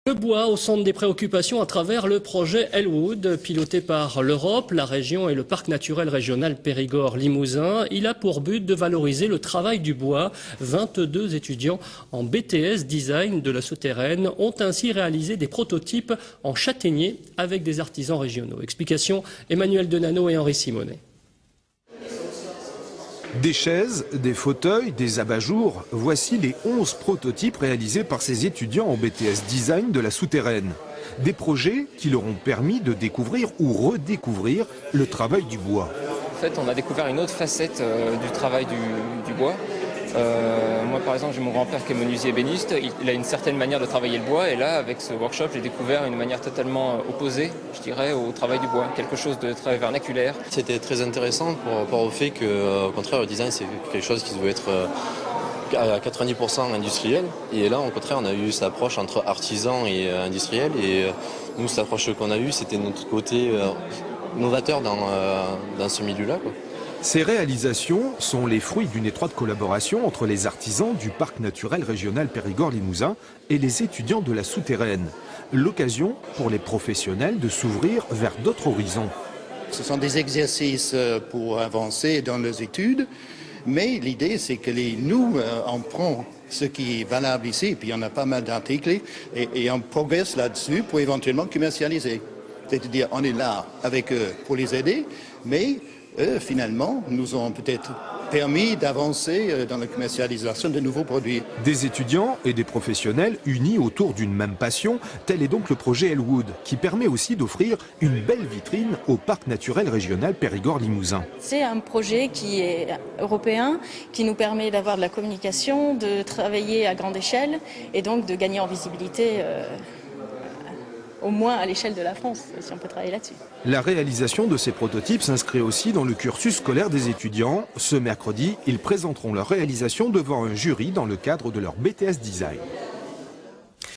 Le bois au centre des préoccupations à travers le projet Elwood, piloté par l'Europe, la région et le parc naturel régional Périgord-Limousin. Il a pour but de valoriser le travail du bois. 22 étudiants en BTS Design de la Souterraine ont ainsi réalisé des prototypes en châtaignier avec des artisans régionaux. Explication Emmanuel Denano et Henri Simonet. Des chaises, des fauteuils, des abat-jours, voici les 11 prototypes réalisés par ces étudiants en BTS Design de la Souterraine. Des projets qui leur ont permis de découvrir ou redécouvrir le travail du bois. En fait, on a découvert une autre facette du travail du bois. Moi, par exemple, j'ai mon grand-père qui est menuisier ébéniste. Il a une certaine manière de travailler le bois. Et là, avec ce workshop, j'ai découvert une manière totalement opposée, je dirais, au travail du bois. Quelque chose de très vernaculaire. C'était très intéressant par rapport au fait que, au contraire, le design, c'est quelque chose qui doit être à 90% industriel. Et là, au contraire, on a eu cette approche entre artisan et industriel. Et nous, cette approche qu'on a eue, c'était notre côté novateur dans ce milieu-là, quoi. Ces réalisations sont les fruits d'une étroite collaboration entre les artisans du parc naturel régional Périgord-Limousin et les étudiants de la Souterraine. L'occasion pour les professionnels de s'ouvrir vers d'autres horizons. Ce sont des exercices pour avancer dans les études, mais l'idée c'est que nous, on prend ce qui est valable ici, puis on a pas mal d'articles, et on progresse là-dessus pour éventuellement commercialiser. C'est-à-dire on est là avec eux pour les aider, mais eux, finalement, nous ont peut-être permis d'avancer dans la commercialisation de nouveaux produits. Des étudiants et des professionnels unis autour d'une même passion, tel est donc le projet Elwood, qui permet aussi d'offrir une belle vitrine au parc naturel régional Périgord-Limousin. C'est un projet qui est européen, qui nous permet d'avoir de la communication, de travailler à grande échelle et donc de gagner en visibilité au moins à l'échelle de la France, si on peut travailler là-dessus. La réalisation de ces prototypes s'inscrit aussi dans le cursus scolaire des étudiants. Ce mercredi, ils présenteront leur réalisation devant un jury dans le cadre de leur BTS Design.